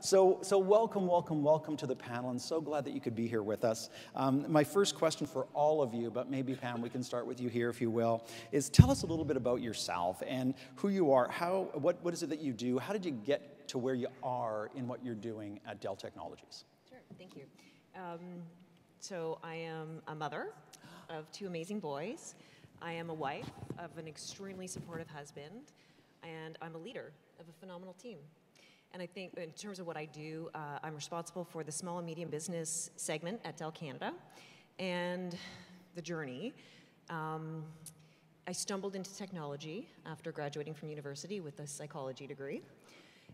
So welcome to the panel, and so glad that you could be here with us. My first question for all of you, but maybe Pam, we can start with you here if you will, is tell us a little bit about yourself and who you are, what is it that you do, how did you get to where you are in what you're doing at Dell Technologies? Sure, thank you. So I am a mother of 2 amazing boys. I am a wife of an extremely supportive husband, and I'm a leader of a phenomenal team. And I think in terms of what I do, I'm responsible for the small and medium business segment at Dell Canada. And the journey, I stumbled into technology after graduating from university with a psychology degree.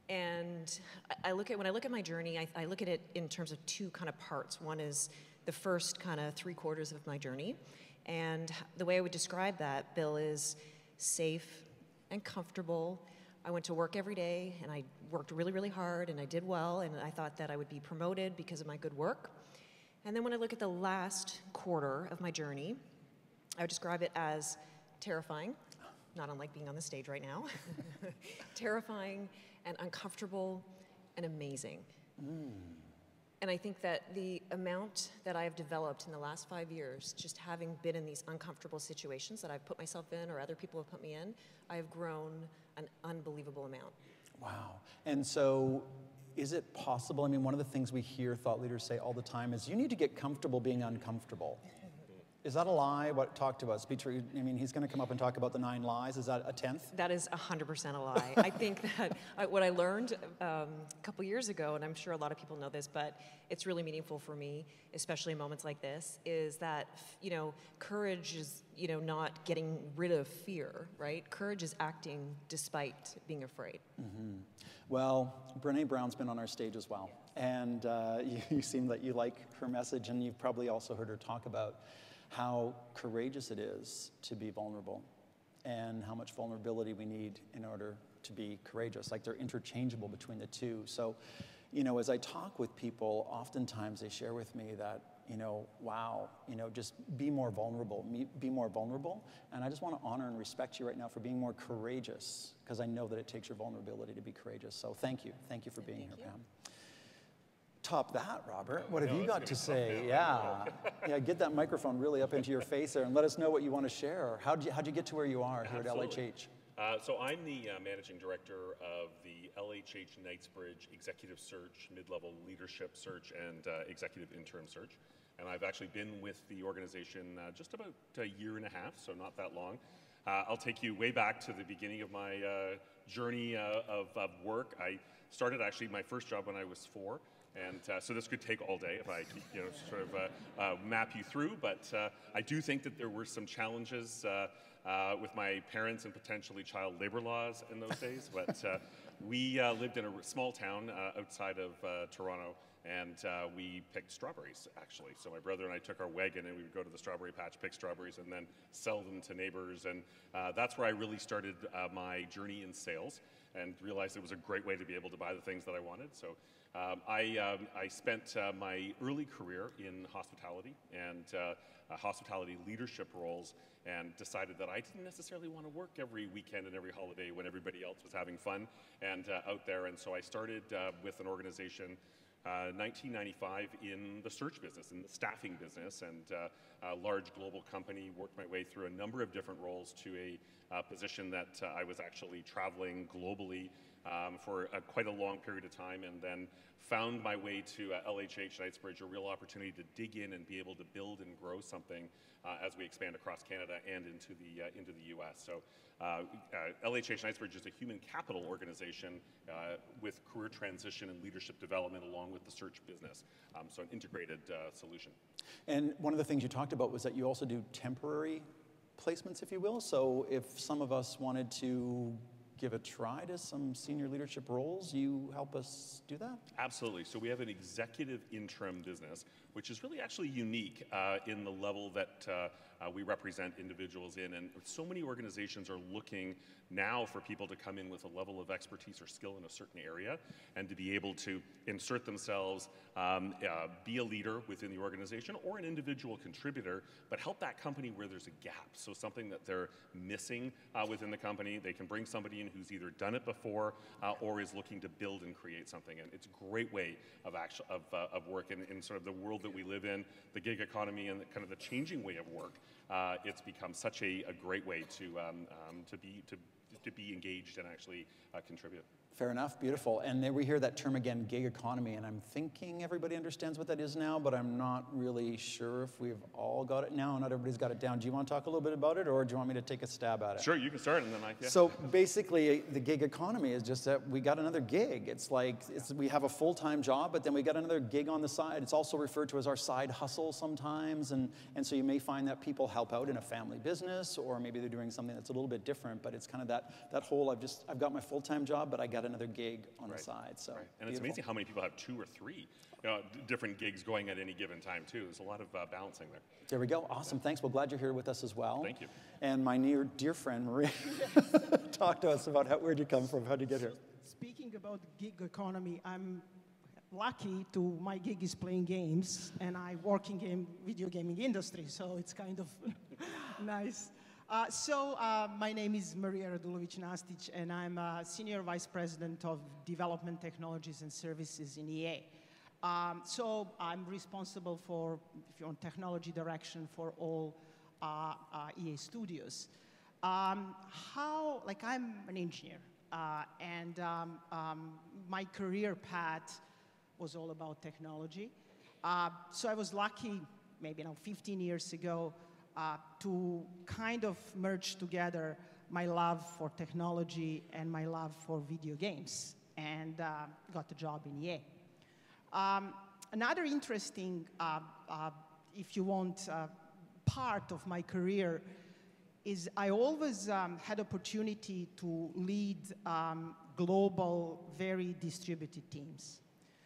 And when I look at my journey, I look at it in terms of 2 kind of parts. One is the first kind of 3/4 of my journey. And the way I would describe that, Bill, is safe and comfortable. I went to work every day, and I worked really, really hard, and I did well, and I thought that I would be promoted because of my good work. And then when I look at the last quarter of my journey, I would describe it as terrifying, not unlike being on the stage right now, terrifying and uncomfortable and amazing. And I think that the amount that I have developed in the last 5 years, just having been in these uncomfortable situations that I've put myself in or other people have put me in, I have grown an unbelievable amount. Wow. And so is it possible, I mean, one of the things we hear thought leaders say all the time is you need to get comfortable being uncomfortable. Is that a lie? Talk to us. Peter, I mean, he's going to come up and talk about the 9 lies. Is that a 10th? That is 100% a lie. I think that what I learned a couple years ago, and I'm sure a lot of people know this, but it's really meaningful for me, especially in moments like this, is that, courage is, not getting rid of fear, right? Courage is acting despite being afraid. Mm-hmm. Well, Brené Brown's been on our stage as well. And you seem that you like her message, and you've probably also heard her talk about how courageous it is to be vulnerable and how much vulnerability we need in order to be courageous. Like they're interchangeable between the two. So, as I talk with people, oftentimes they share with me that, wow, just be more vulnerable, be more vulnerable. And I just want to honor and respect you right now for being more courageous, because I know that it takes your vulnerability to be courageous. So thank you. Thank you for being here, Pam. Top that, Robert. What have you got to say? Yeah, get that microphone really up into your face there and let us know what you want to share. How'd you get to where you are here at LHH? So I'm the managing director of the LHH Knightsbridge Executive Search, Mid-Level Leadership Search, and Executive Interim Search. And I've actually been with the organization just about a year and a half, so not that long. I'll take you way back to the beginning of my journey of work. I started actually my first job when I was 4. And so this could take all day if I, map you through. But I do think that there were some challenges with my parents and potentially child labor laws in those days. But we lived in a small town outside of Toronto, and we picked strawberries, actually. So my brother and I took our wagon, and we would go to the strawberry patch, pick strawberries, and then sell them to neighbors. And that's where I really started my journey in sales and realized it was a great way to be able to buy the things that I wanted. So I spent my early career in hospitality and hospitality leadership roles, and decided that I didn't necessarily want to work every weekend and every holiday when everybody else was having fun and out there. And so I started with an organization 1995 in the search business, in the staffing business, and a large global company. Worked my way through a number of different roles to a position that I was actually traveling globally for quite a long period of time, and then found my way to LHH Knightsbridge, a real opportunity to dig in and be able to build and grow something as we expand across Canada and into the U.S. So LHH Knightsbridge is a human capital organization with career transition and leadership development along with the search business. So an integrated solution. And one of the things you talked about was that you also do temporary placements, if you will. So if some of us wanted to give a try to some senior leadership roles, you help us do that? Absolutely. So we have an executive interim business, which is really actually unique in the level that we represent individuals in. And so many organizations are looking now for people to come in with a level of expertise or skill in a certain area and to be able to insert themselves, be a leader within the organization or an individual contributor, but help that company where there's a gap. So something that they're missing within the company, they can bring somebody in who's either done it before or is looking to build and create something. And it's a great way of work in sort of the world that we live in, the gig economy, and kind of the changing way of work. It's become such a great way to be engaged and actually contribute. Fair enough, beautiful. And then we hear that term again, gig economy, and I'm thinking everybody understands what that is now, but I'm not really sure if we've all got it now. Not everybody's got it down. Do you want to talk a little bit about it, or do you want me to take a stab at it? Sure, you can start, and then I can. So basically, the gig economy is just that we got another gig. It's like we have a full-time job, but then we got another gig on the side. It's also referred to as our side hustle sometimes, and so you may find that people help out in a family business, or maybe they're doing something that's a little bit different, but it's kind of that whole, I've got my full-time job, but I got another gig on the side. So, and it's amazing how many people have 2 or 3 different gigs going at any given time too. There's a lot of balancing there. There we go. Awesome. Thanks. Well, glad you're here with us as well. Thank you. And my dear friend Maria, talk to us about where'd you come from? How'd you get here? Speaking about gig economy, I'm lucky my gig is playing games, and I work in video gaming industry, so it's kind of nice. My name is Maria Radulovic-Nastic, and I'm Senior Vice President of Development Technologies and Services in EA. So I'm responsible for, if you want, technology direction for all EA studios. I'm an engineer, and my career path was all about technology. So I was lucky, maybe 15 years ago, to kind of merge together my love for technology and my love for video games, and got a job in EA. Another interesting, if you want, part of my career is I always had opportunity to lead global, very distributed teams.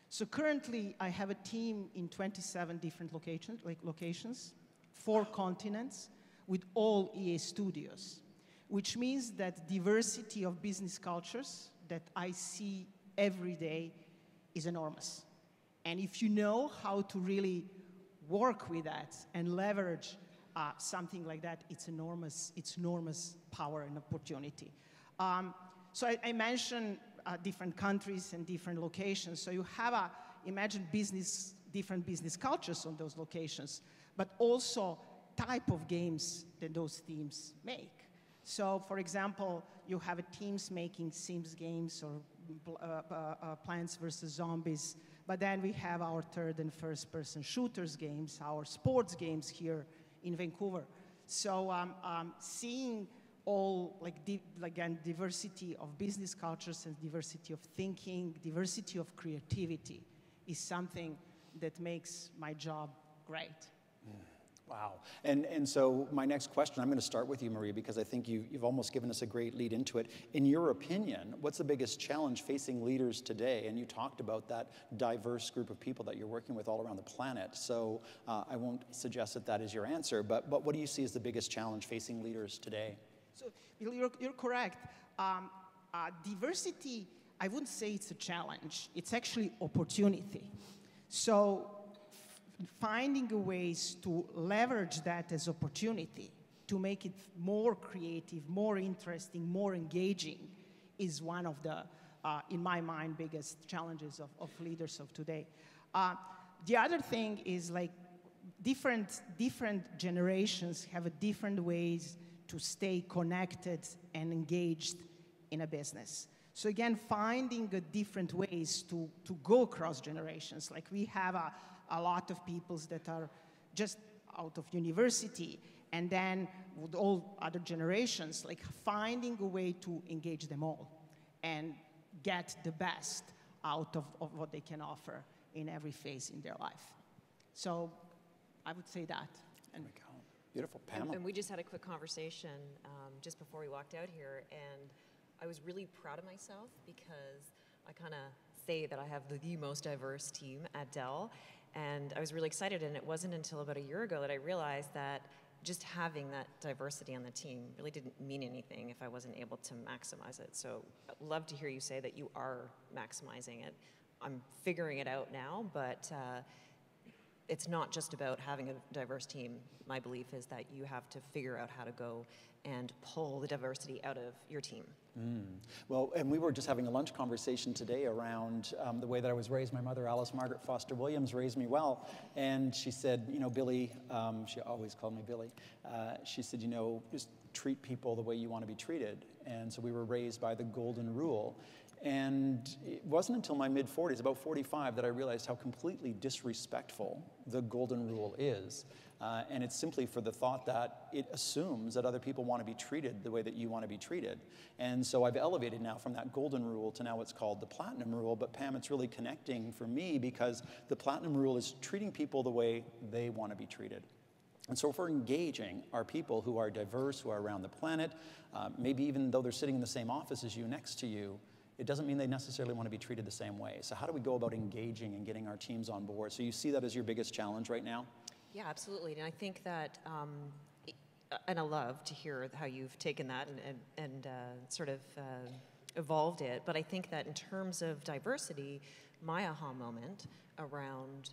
So currently, I have a team in 27 different locations, 4 continents, with all EA studios, which means that diversity of business cultures that I see every day is enormous. And if you know how to really work with that and leverage something like that, it's enormous power and opportunity. So I mentioned different countries and different locations. So you have imagine different business cultures on those locations, but also type of games that those teams make. So, for example, you have teams making Sims games or Plants vs. Zombies, but then we have our third and first person shooters games, our sports games here in Vancouver. So seeing all, again, diversity of business cultures and diversity of thinking, diversity of creativity is something that makes my job great. Wow. And so my next question, I'm going to start with you, Marie, because I think you've almost given us a great lead into it. In your opinion, what's the biggest challenge facing leaders today? And you talked about that diverse group of people that you're working with all around the planet. So I won't suggest that is your answer, but what do you see as the biggest challenge facing leaders today? So you're correct. Diversity, I wouldn't say it's a challenge. It's actually opportunity. So finding ways to leverage that as opportunity to make it more creative, more interesting, more engaging is one of the, in my mind, biggest challenges of leaders of today. The other thing is different generations have different ways to stay connected and engaged in a business. So again, finding different ways to go across generations. Like we have a lot of peoples that are just out of university, and then with all other generations, finding a way to engage them all and get the best out of what they can offer in every phase in their life. So I would say that. And beautiful. Pamela. And we just had a quick conversation just before we walked out here, and I was really proud of myself because I kind of say that I have the most diverse team at Dell. And I was really excited, and it wasn't until about a year ago that I realized that just having that diversity on the team really didn't mean anything if I wasn't able to maximize it. So I'd love to hear you say that you are maximizing it. I'm figuring it out now, but it's not just about having a diverse team. My belief is that you have to figure out how to go and pull the diversity out of your team. Well, and we were just having a lunch conversation today around the way that I was raised. My mother, Alice Margaret Foster Williams, raised me well. And she said, you know, Billy, she always called me Billy. She said, you know, just treat people the way you want to be treated. And so we were raised by the golden rule. And it wasn't until my mid-40s, about 45, that I realized how completely disrespectful the golden rule is. And it's simply for the thought that it assumes that other people want to be treated the way that you want to be treated. And so I've elevated now from that golden rule to now what's called the platinum rule. But Pam, it's really connecting for me because the platinum rule is treating people the way they want to be treated. And so if we're engaging our people who are diverse, who are around the planet, maybe even though they're sitting in the same office as you, next to you, it doesn't mean they necessarily want to be treated the same way. So how do we go about engaging and getting our teams on board? So you see that as your biggest challenge right now? Yeah, absolutely. And I think that, and I love to hear how you've taken that and sort of evolved it. But I think that in terms of diversity, my aha moment around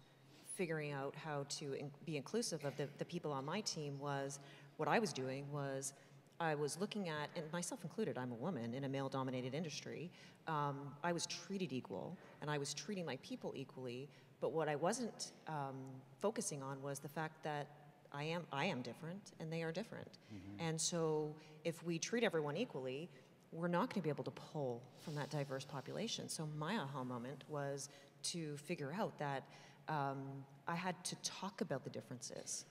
figuring out how to be inclusive of the people on my team was, what I was doing was I was looking at, and myself included, I'm a woman in a male-dominated industry, I was treated equal, and I was treating my people equally, but what I wasn't focusing on was the fact that I am different, and they are different. And so if we treat everyone equally, we're not going to be able to pull from that diverse population. So my aha moment was to figure out that I had to talk about the differences.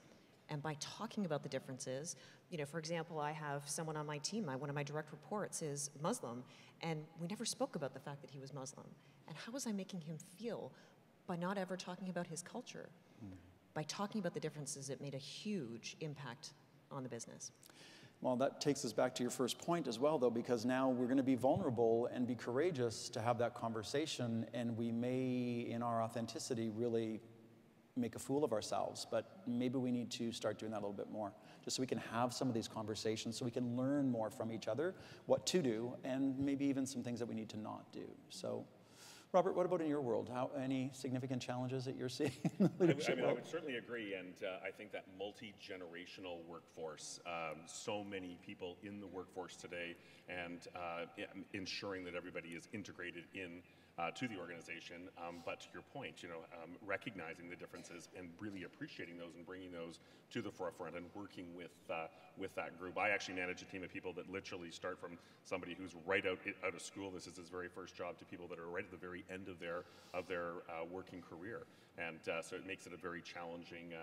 And by talking about the differences, you know, for example, I have someone on my team, one of my direct reports is Muslim, and we never spoke about the fact that he was Muslim. And how was I making him feel by not ever talking about his culture? By talking about the differences, it made a huge impact on the business. Well, that takes us back to your first point as well, though, because now we're going to be vulnerable and be courageous to have that conversation, and we may, in our authenticity, really make a fool of ourselves, but maybe we need to start doing that a little bit more, just so we can have some of these conversations, so we can learn more from each other, what to do, and maybe even some things that we need to not do. So, Robert, what about in your world? Any significant challenges that you're seeing in the leadership world? I would certainly agree, and I think that multi-generational workforce, so many people in the workforce today, and ensuring that everybody is integrated in to the organization, but to your point, you know, recognizing the differences and really appreciating those and bringing those to the forefront and working with that group. I actually manage a team of people that literally start from somebody who's right out of school. This is his very first job, to people that are right at the very end of their working career, and so it makes it a very challenging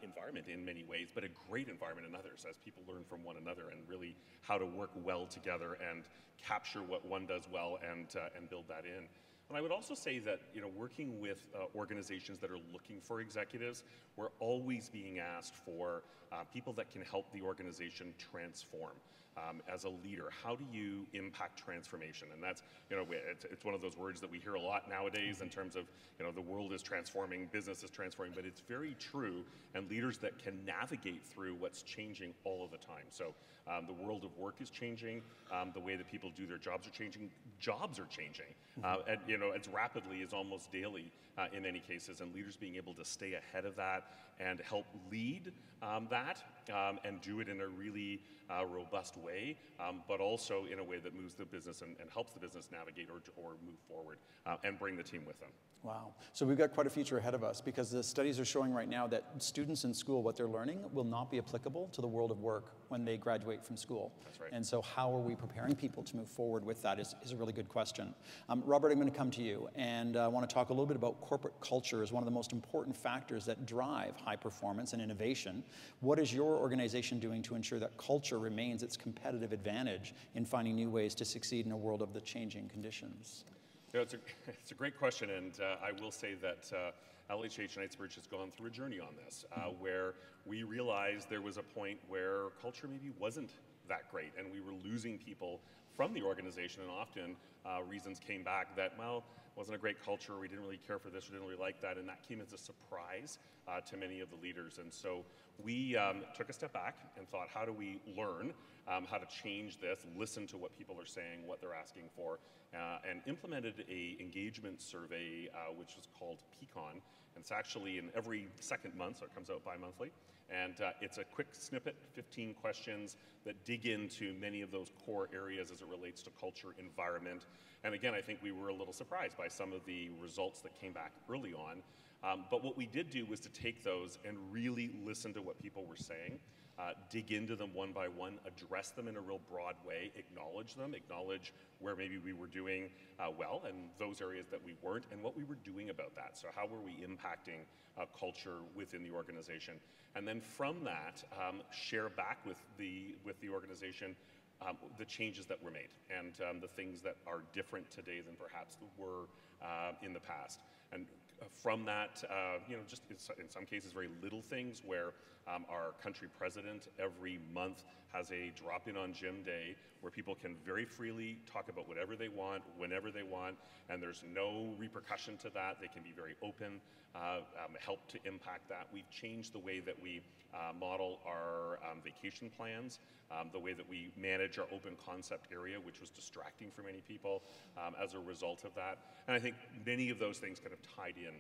environment in many ways, but a great environment in others, as people learn from one another and really how to work well together and capture what one does well and build that in. And I would also say that, you know, working with organizations that are looking for executives, we're always being asked for people that can help the organization transform. As a leader, how do you impact transformation? And that's, you know, it's one of those words that we hear a lot nowadays in terms of, you know, the world is transforming, business is transforming, but it's very true, and leaders that can navigate through what's changing all of the time. So the world of work is changing, the way that people do their jobs are changing, and, you know, as rapidly as almost daily in many cases, and leaders being able to stay ahead of that and help lead that and do it in a really robust way, but also in a way that moves the business and helps the business navigate or move forward and bring the team with them. Wow. So we've got quite a future ahead of us, because the studies are showing right now that students in school, what they're learning will not be applicable to the world of work when they graduate from school. That's right. And so how are we preparing people to move forward with that is a really good question. Robert, I'm going to come to you, and I want to talk a little bit about corporate culture as one of the most important factors that drive high performance and innovation. What is your organization doing to ensure that culture remains its competitive advantage in finding new ways to succeed in a world of the changing conditions? You know, it's a great question, and I will say that LHH Knightsbridge has gone through a journey on this, where we realized there was a point where culture maybe wasn't that great, and we were losing people from the organization, and often reasons came back that, well, it wasn't a great culture, we didn't really care for this, we didn't really like that, and that came as a surprise to many of the leaders. And so we took a step back and thought, how do we learn how to change this, listen to what people are saying, what they're asking for, and implemented a engagement survey, which was called Pecan. And it's actually in every second month, so it comes out bi-monthly. And it's a quick snippet, 15 questions that dig into many of those core areas as it relates to culture, environment. And again, I think we were a little surprised by some of the results that came back early on. But what we did do was to take those and really listen to what people were saying, dig into them one by one, address them in a real broad way, acknowledge them, acknowledge where maybe we were doing well and those areas that we weren't, and what we were doing about that. So how were we impacting culture within the organization? And then from that, share back with the organization the changes that were made and the things that are different today than perhaps were in the past. And from that, just in some cases, very little things where our country president every month has a drop-in on gym day where people can very freely talk about whatever they want, whenever they want, and there's no repercussion to that. They can be very open, help to impact that. We've changed the way that we model our vacation plans, the way that we manage our open concept area, which was distracting for many people as a result of that. And I think many of those things kind of tied in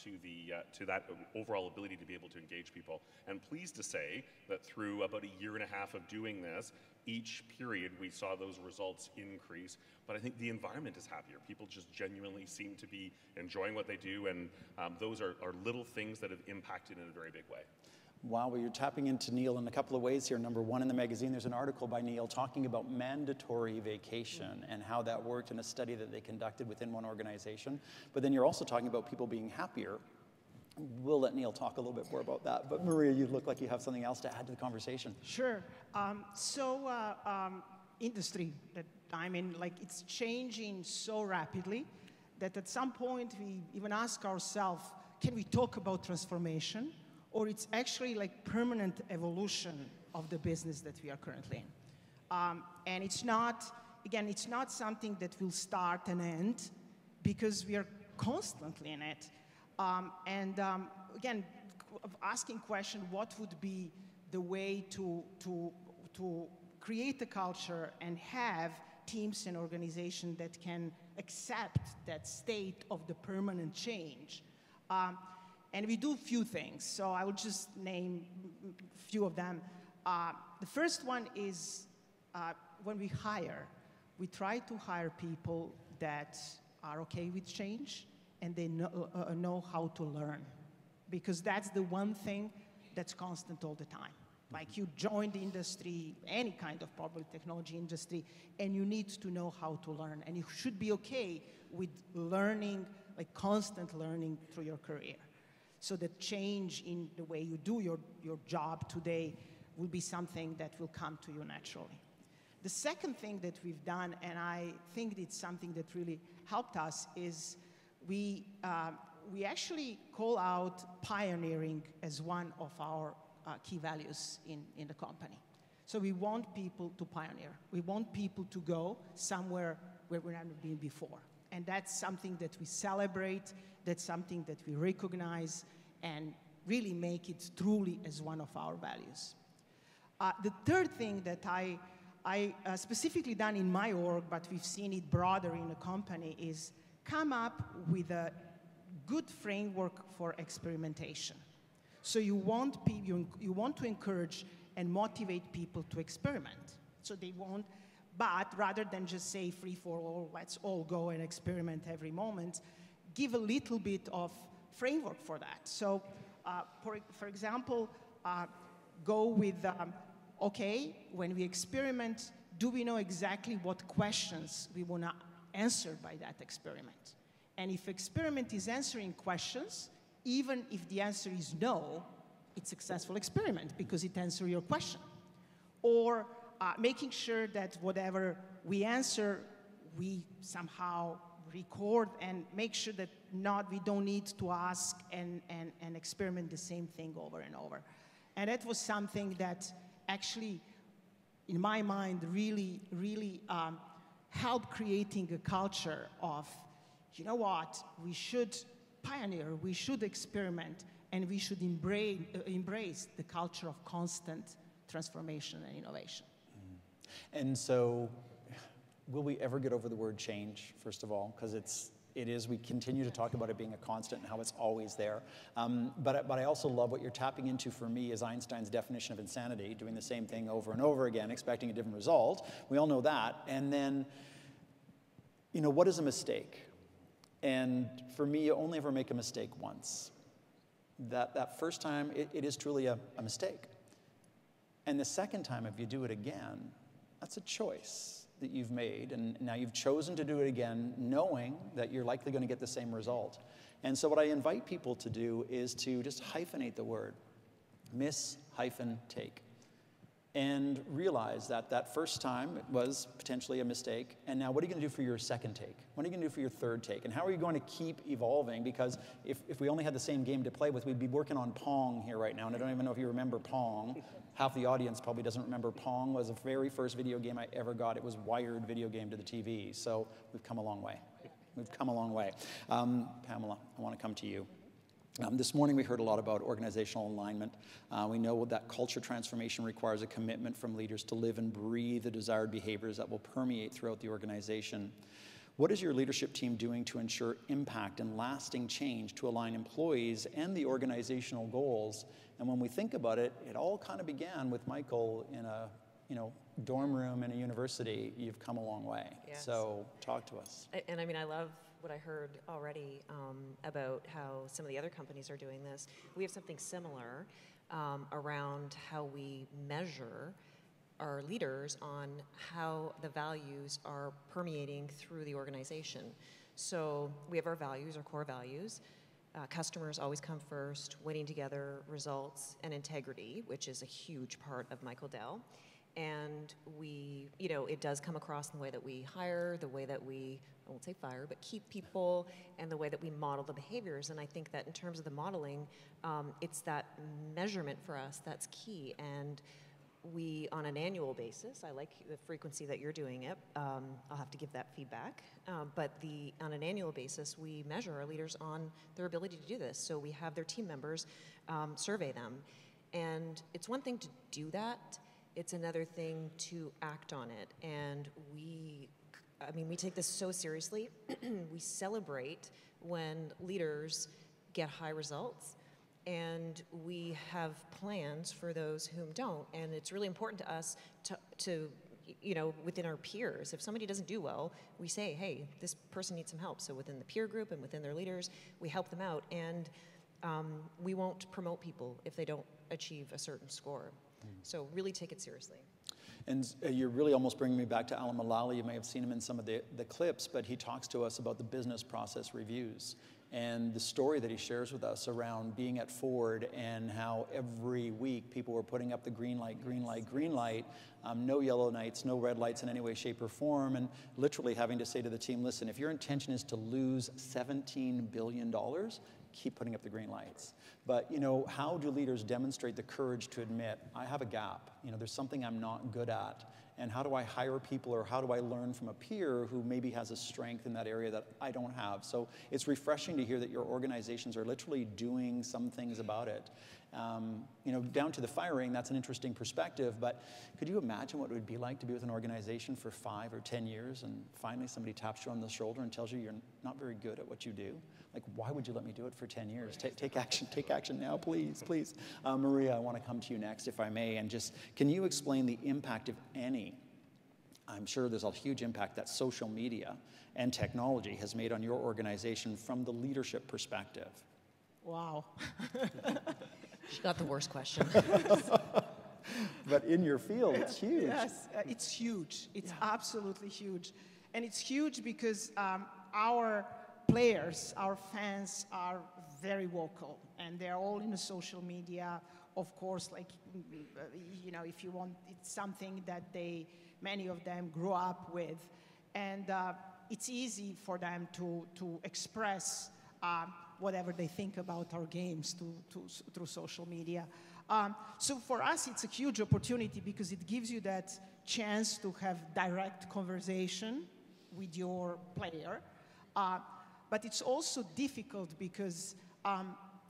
to that overall ability to be able to engage people. And pleased to say that through about a year and a half of doing this, each period we saw those results increase. But I think the environment is happier. People just genuinely seem to be enjoying what they do, and those are little things that have impacted in a very big way. Wow, well, you're tapping into Neil in a couple of ways here. Number one, in the magazine, there's an article by Neil talking about mandatory vacation and how that worked in a study that they conducted within one organization. But then you're also talking about people being happier. We'll let Neil talk a little bit more about that. But Maria, you look like you have something else to add to the conversation. Sure. Industry that I'm in, it's changing so rapidly that at some point we even ask ourselves, can we talk about transformation? Or it's actually permanent evolution of the business that we are currently in. And it's not something that will start and end because we are constantly in it. Again, asking question, what would be the way to create a culture and have teams and organizations that can accept that state of the permanent change? And we do a few things, so I will just name a few of them. The first one is when we hire, we try to hire people that are okay with change and they know how to learn, because that's the one thing that's constant all the time. Like you join the industry, any kind of probably technology industry, and you need to know how to learn. And you should be okay with learning, constant learning through your career. So the change in the way you do your job today will be something that will come to you naturally. The second thing that we've done, and I think it's something that really helped us, is we actually call out pioneering as one of our key values in the company. So we want people to pioneer. We want people to go somewhere where we've never been before. And that's something that we celebrate, that's something that we recognize, and really make it truly as one of our values. The third thing that I specifically done in my org, but we've seen it broader in the company, is come up with a good framework for experimentation. So you want to encourage and motivate people to experiment. So they won't, but rather than just say free for all, let's all go and experiment every moment, give a little bit of framework for that. So for example, go with, okay, when we experiment, do we know exactly what questions we want to answer by that experiment? And if experiment is answering questions, even if the answer is no, it's a successful experiment because it answers your question. Or making sure that whatever we answer, we somehow record and make sure that we don't need to ask and experiment the same thing over and over. And that was something that actually, in my mind, really helped creating a culture of, you know what, we should pioneer, we should experiment, and we should embrace the culture of constant transformation and innovation. And so, will we ever get over the word change, first of all? Because we continue to talk about it being a constant and how it's always there. But I also love what you're tapping into for me is Einstein's definition of insanity, doing the same thing over and over again, expecting a different result. We all know that. And then, what is a mistake? And for me, you only ever make a mistake once. That first time, it is truly a mistake. And the second time, if you do it again, that's a choice that you've made. And now you've chosen to do it again, knowing that you're likely going to get the same result. And so what I invite people to do is to just hyphenate the word, miss-take. And realize that first time it was potentially a mistake. And now what are you going to do for your second take? What are you going to do for your third take? And how are you going to keep evolving? Because if we only had the same game to play with, we'd be working on Pong here right now. And I don't even know if you remember Pong. Half the audience probably doesn't remember Pong. Was the very first video game I ever got. It was wired video game to the TV. So we've come a long way. We've come a long way. Pamela, I want to come to you. This morning we heard a lot about organizational alignment. We know that culture transformation requires a commitment from leaders to live and breathe the desired behaviors that will permeate throughout the organization. What is your leadership team doing to ensure impact and lasting change to align employees and the organizational goals? And when we think about it, it all kind of began with Michael in a dorm room in a university. You've come a long way. Yes. So talk to us. And I mean, I love what I heard already about how some of the other companies are doing this. We have something similar around how we measure our leaders on how the values are permeating through the organization. So we have our values, our core values. Customers always come first, winning together, results, and integrity, which is a huge part of Michael Dell. And we, it does come across in the way that we hire, the way that we, I won't say fire, but keep people, and the way that we model the behaviors. And I think that in terms of the modeling, it's that measurement for us that's key. And we, on an annual basis, I like the frequency that you're doing it. I'll have to give that feedback. But on an annual basis, we measure our leaders on their ability to do this. So we have their team members survey them. And it's one thing to do that. It's another thing to act on it. And we take this so seriously. We celebrate when leaders get high results, and we have plans for those whom don't. And it's really important to us to within our peers, if somebody doesn't do well, we say, hey, this person needs some help. So within the peer group and within their leaders, we help them out. And we won't promote people if they don't achieve a certain score. So really take it seriously. And you're really almost bringing me back to Alan Mulally. You may have seen him in some of the clips, but he talks to us about the business process reviews and the story that he shares with us around being at Ford and how every week people were putting up the green light, green light, green light, no yellow lights, no red lights in any way, shape, or form, and literally having to say to the team, listen, if your intention is to lose $17 billion, keep putting up the green lights. But, how do leaders demonstrate the courage to admit, I have a gap, there's something I'm not good at, and how do I hire people, or how do I learn from a peer who maybe has a strength in that area that I don't have? So it's refreshing to hear that your organizations are literally doing some things about it. Down to the firing, that's an interesting perspective, but could you imagine what it would be like to be with an organization for 5 or 10 years and finally somebody taps you on the shoulder and tells you you're not very good at what you do? Like, why would you let me do it for 10 years? Take action now, please. Maria, I want to come to you next, if I may, and just, can you explain the impact, if any, I'm sure there's a huge impact that social media and technology has made on your organization from the leadership perspective? Wow. She got the worst question. But in your field, it's huge. Yes, it's huge. It's absolutely huge. And it's huge because our players, our fans are very vocal, and they're all in the social media. Of course, if you want, it's something that many of them grew up with. And it's easy for them to express whatever they think about our games through social media. So for us, it's a huge opportunity because it gives you that chance to have direct conversation with your player. But it's also difficult because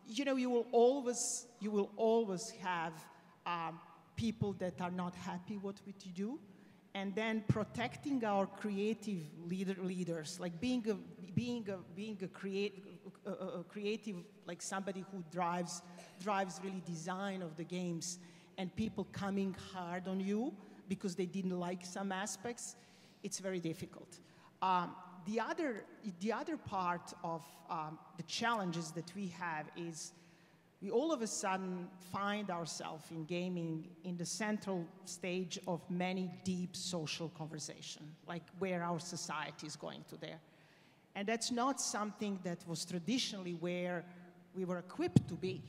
you will always have people that are not happy with what you do, and then protecting our creative leaders, like being a creative, like somebody who drives really design of the games, and people coming hard on you because they didn't like some aspects, it's very difficult. The other part of the challenges that we have is we all of a sudden find ourselves in gaming in the central stage of many deep social conversation, like where our society is going to there. And that's not something that was traditionally where we were equipped to be.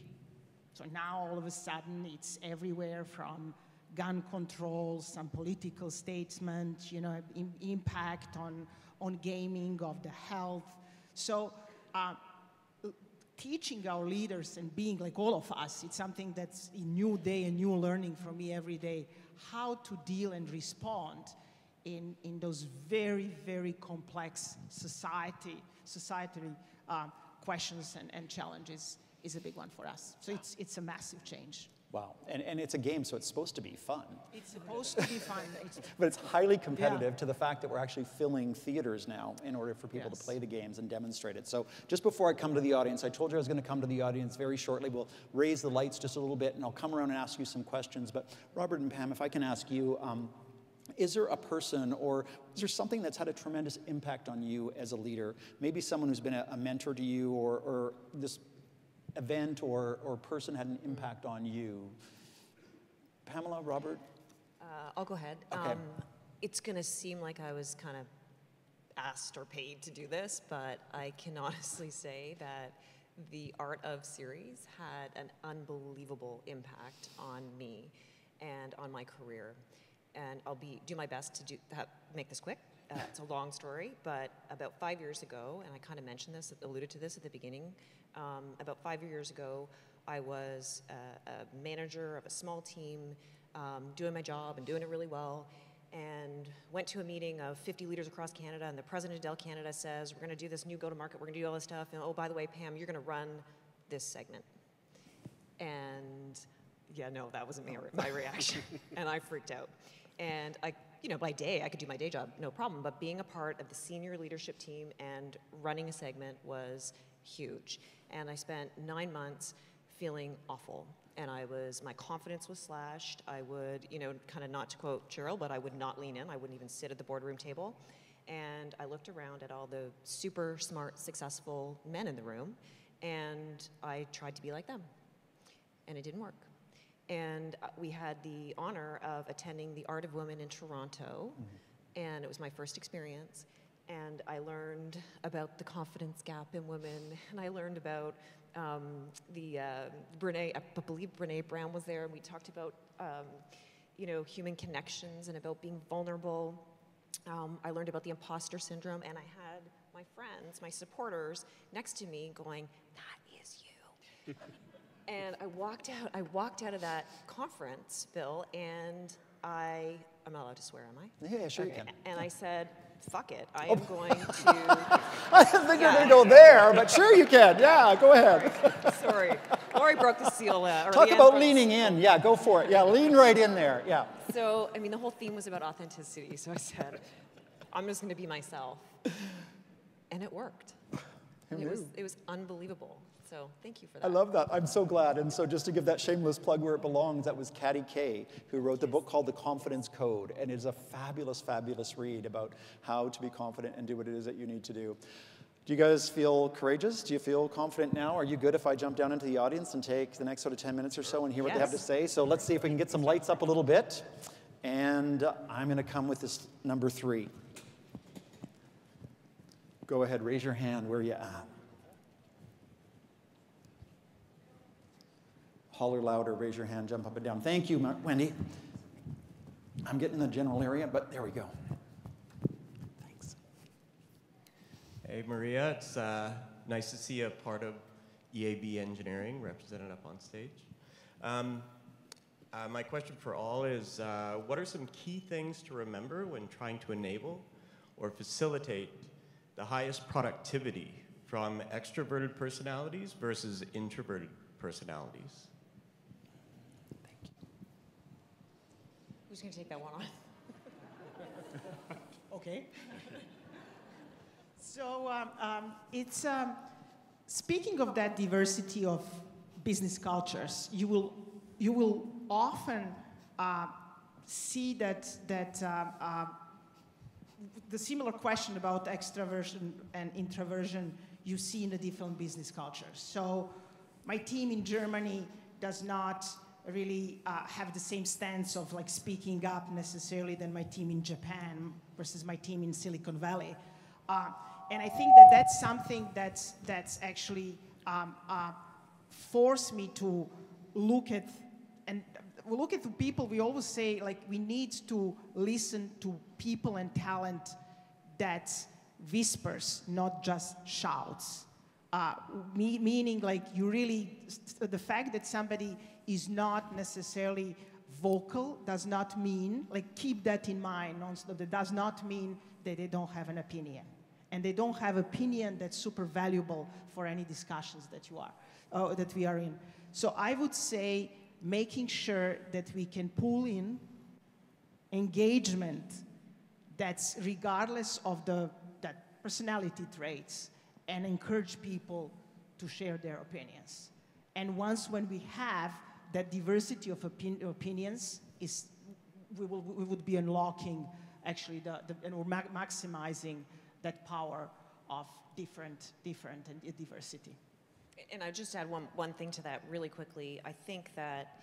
So now all of a sudden it's everywhere, from gun control, some political statements, you know, impact on gaming, of the health. So teaching our leaders and being like all of us, it's something that's a new day, a new learning for me every day, how to deal and respond in those very, very complex societal questions and challenges is a big one for us. So it's a massive change. Wow, and it's a game, so it's supposed to be fun. It's supposed to be fun. But it's highly competitive to the fact that we're actually filling theaters now in order for people to play the games and demonstrate it. So just before I come to the audience, I told you I was going to come to the audience very shortly. We'll raise the lights just a little bit, and I'll come around and ask you some questions. But Robert and Pam, if I can ask you, is there a person or is there something that's had a tremendous impact on you as a leader? Maybe someone who's been a mentor to you, or this event or person had an impact on you? Pamela, Robert? I'll go ahead. Okay. It's going to seem like I was kind of asked or paid to do this, but I can honestly say that the Art of series had an unbelievable impact on me and on my career. And I'll do my best to make this quick. It's a long story, but about 5 years ago, and I kind of mentioned this, alluded to this at the beginning, about 5 years ago, I was a manager of a small team, doing my job and doing it really well, and went to a meeting of 50 leaders across Canada, and the president of Dell Canada says, we're going to do this new go-to-market, we're going to do all this stuff, and oh, by the way, Pam, you're going to run this segment. And yeah, no, that wasn't my reaction, and I freaked out. And by day, I could do my day job, no problem, but being a part of the senior leadership team and running a segment was huge. And I spent 9 months feeling awful. And my confidence was slashed. I would, kind of not to quote Cheryl, but I would not lean in. I wouldn't even sit at the boardroom table. And I looked around at all the super smart, successful men in the room, and I tried to be like them. And it didn't work. And we had the honor of attending the Art of Women in Toronto, and it was my first experience. And I learned about the confidence gap in women, and I learned about Brene, I believe Brene Brown was there, and we talked about, human connections and about being vulnerable. I learned about the imposter syndrome, and I had my friends, my supporters, next to me going, that is you. And I walked out of that conference, Bill, and I'm not allowed to swear, am I? Yeah, sure you can. And I said, fuck it, I am going to... I didn't think you were going to go there, but sure you can. Yeah, go ahead. Sorry. Lori broke the seal. Talk about leaning in. Yeah, go for it. Yeah, lean right in there. Yeah. So, the whole theme was about authenticity, so I said, I'm just going to be myself. And it worked. It was unbelievable. So thank you for that. I love that. I'm so glad. And so just to give that shameless plug where it belongs, that was Caddy Kay, who wrote the book called The Confidence Code. And it is a fabulous, fabulous read about how to be confident and do what it is that you need to do. Do you guys feel courageous? Do you feel confident now? Are you good if I jump down into the audience and take the next sort of 10 minutes or so and hear what they have to say? So let's see if we can get some lights up a little bit. And I'm going to come with this number 3. Go ahead, raise your hand where you at. Holler louder, raise your hand, jump up and down. Thank you, Wendy. I'm getting the general area, but there we go. Thanks. Hey, Maria. It's nice to see a part of EAB Engineering represented up on stage. My question for all is, what are some key things to remember when trying to enable or facilitate the highest productivity from extroverted personalities versus introverted personalities? Who's going to take that one on? Okay. So it's speaking of that diversity of business cultures, you will often see that the similar question about extroversion and introversion you see in the different business cultures. So my team in Germany does not really have the same stance of like speaking up necessarily than my team in Japan versus my team in Silicon Valley. And I think that that's something that's actually forced me to look at the people. We always say like we need to listen to people and talent that whispers, not just shouts. Meaning like you really, the fact that somebody is not necessarily vocal does not mean, like keep that in mind, that does not mean that they don't have an opinion. And they don't have opinion that's super valuable for any discussions that we are in. So I would say making sure that we can pull in engagement that's regardless of that personality traits and encourage people to share their opinions. And when we have that diversity of opinions, we would be unlocking actually and we're maximizing that power of different and diversity. And I just add one thing to that really quickly. I think that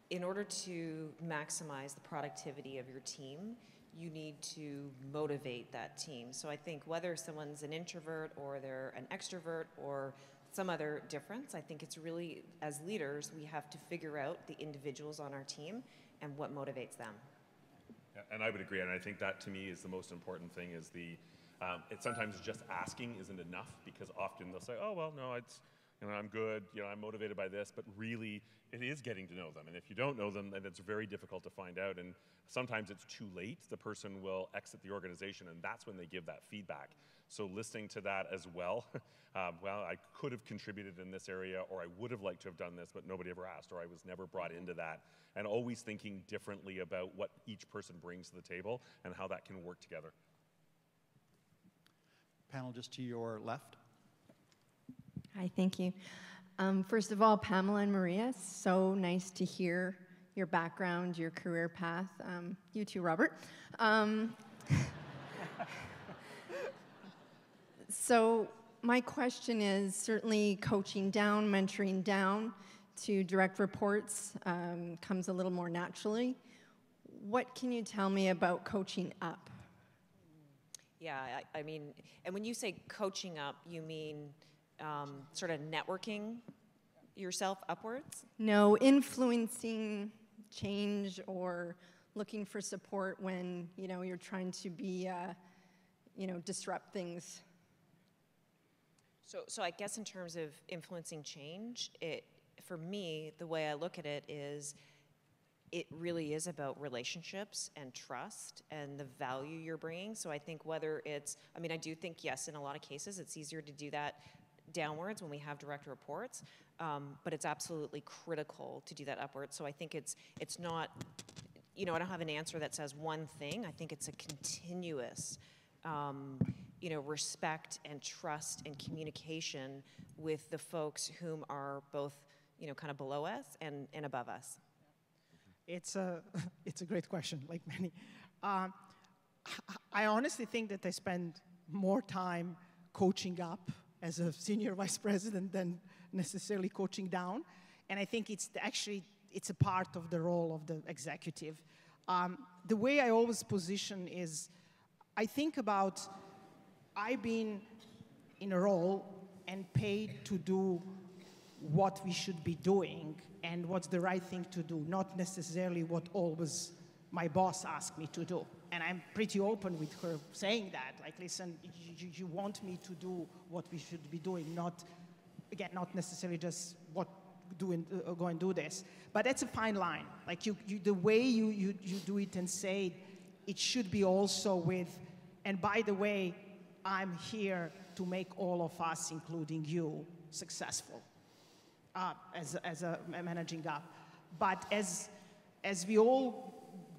in order to maximize the productivity of your team, you need to motivate that team. So I think whether someone's an introvert or they're an extrovert or some other difference, I think it's really, as leaders, we have to figure out the individuals on our team and what motivates them. Yeah, and I would agree, and I think that to me is the most important thing is it's sometimes just asking isn't enough because often they'll say, oh, well, no, I'm good, I'm motivated by this, but really it is getting to know them. And if you don't know them, then it's very difficult to find out. And sometimes it's too late. The person will exit the organization, and that's when they give that feedback. So listening to that as well, well, I could have contributed in this area, or I would have liked to have done this, but nobody ever asked, or I was never brought into that. And always thinking differently about what each person brings to the table and how that can work together. Panel just to your left. Hi, thank you. First of all, Pamela and Maria, so nice to hear your background, your career path. You too, Robert. So my question is certainly coaching down, mentoring down to direct reports comes a little more naturally. What can you tell me about coaching up? Yeah, I mean, and when you say coaching up, you mean sort of networking yourself upwards? No, influencing change or looking for support when, you're trying to be, disrupt things. So I guess in terms of influencing change, for me, the way I look at it is it really is about relationships and trust and the value you're bringing. So I think whether it's, I do think, yes, in a lot of cases, it's easier to do that downwards when we have direct reports, but it's absolutely critical to do that upwards. So I think it's not, I don't have an answer that says one thing. I think it's a continuous, respect and trust and communication with the folks whom are both, kind of below us and above us. It's a great question, like many. I honestly think that I spend more time coaching up as a senior vice president than necessarily coaching down. And I think it's a part of the role of the executive. The way I always position is, I think about, I've been in a role and paid to do what we should be doing and what's the right thing to do, not necessarily what always my boss asked me to do. And I'm pretty open with her saying that, like, listen, you want me to do what we should be doing, not necessarily just go and do this. But that's a fine line. Like the way you do it and say it should be also with, and by the way, I'm here to make all of us, including you, successful as a managing up. But as we all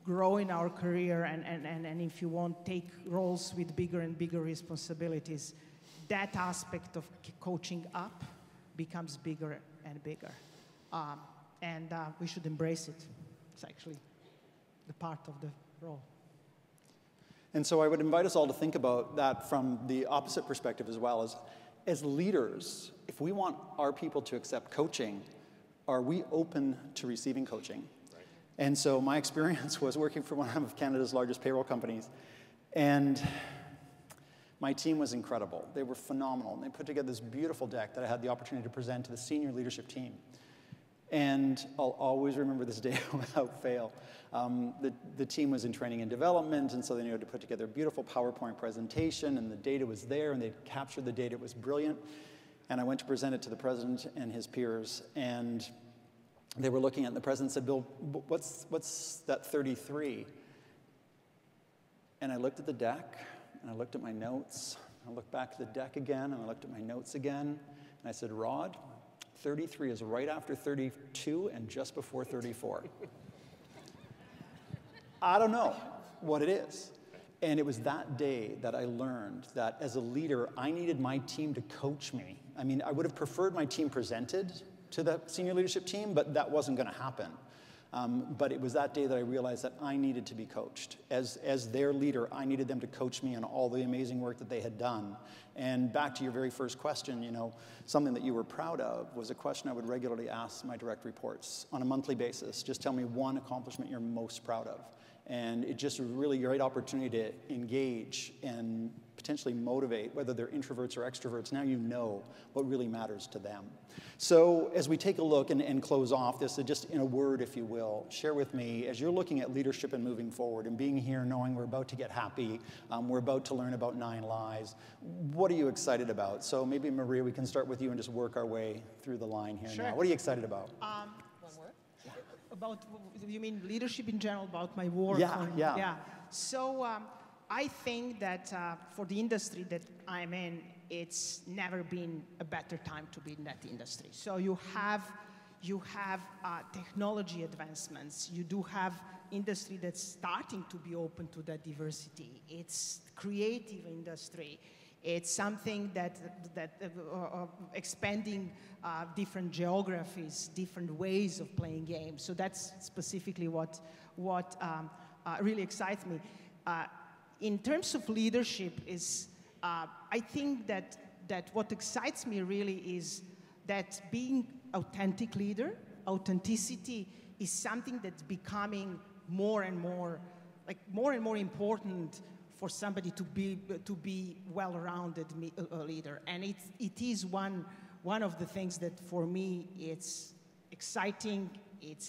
grow in our career and if you want, take roles with bigger and bigger responsibilities, that aspect of coaching up becomes bigger and bigger. We should embrace it. It's actually the part of the role. And so I would invite us all to think about that from the opposite perspective as well. As leaders, if we want our people to accept coaching, are we open to receiving coaching? Right. And so my experience was working for one of Canada's largest payroll companies, and my team was incredible. They were phenomenal. And they put together this beautiful deck that I had the opportunity to present to the senior leadership team. And I'll always remember this day without fail. The team was in training and development, and so they needed to put together a beautiful PowerPoint presentation, and the data was there, and they captured the data. It was brilliant. And I went to present it to the president and his peers, and they were looking at it, and the president said, "Bill, what's that 33? And I looked at the deck, and I looked at my notes. I looked back at the deck again, and I looked at my notes again, and I said, "Rod, 33 is right after 32 and just before 34. I don't know what it is. And it was that day that I learned that as a leader, I needed my team to coach me. I mean, I would have preferred my team presented to the senior leadership team, but that wasn't going to happen. But it was that day that I realized that I needed to be coached. As their leader, I needed them to coach me on all the amazing work that they had done. And back to your very first question, something that you were proud of was a question I would regularly ask my direct reports on a monthly basis. Just tell me one accomplishment you're most proud of. And it just was really a great opportunity to engage and potentially motivate, whether they're introverts or extroverts. Now you know what really matters to them. So as we take a look and close off this, just in a word, if you will, share with me, as you're looking at leadership and moving forward and being here knowing we're about to get happy, we're about to learn about 9 lies, what are you excited about? So maybe, Maria, we can start with you and just work our way through the line here now. What are you excited about? One word? About, you mean leadership in general, about my work? Yeah. So I think that for the industry that I'm in, it's never been a better time to be in that industry. So you have technology advancements. You do have industry that's starting to be open to that diversity. It's creative industry. It's something that expanding different geographies, different ways of playing games. So that's specifically what really excites me. In terms of leadership, I think that what excites me really is that being authentic leader, authenticity is something that's becoming more and more important for somebody to be well-rounded leader. And it is one of the things that for me it's exciting,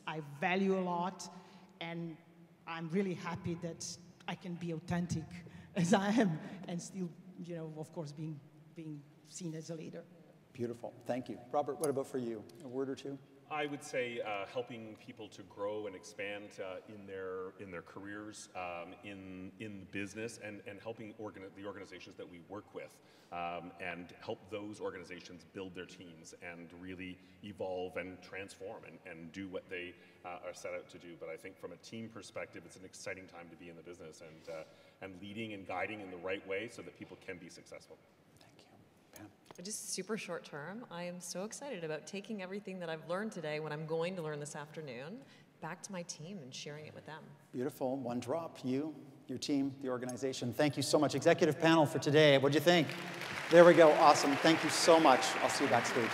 I value a lot, and I'm really happy that I can be authentic as I am and still, of course, being seen as a leader. Beautiful, thank you. Robert, what about for you? A word or two? I would say helping people to grow and expand in their careers, in business, and helping the organizations that we work with, and help those organizations build their teams and really evolve and transform and do what they are set out to do. But I think from a team perspective, it's an exciting time to be in the business and leading and guiding in the right way so that people can be successful. Just super short term, I am so excited about taking everything that I've learned today, what I'm going to learn this afternoon, back to my team and sharing it with them. Beautiful. One drop. You, your team, the organization. Thank you so much. Executive panel for today. What'd you think? There we go. Awesome. Thank you so much. I'll see you backstage.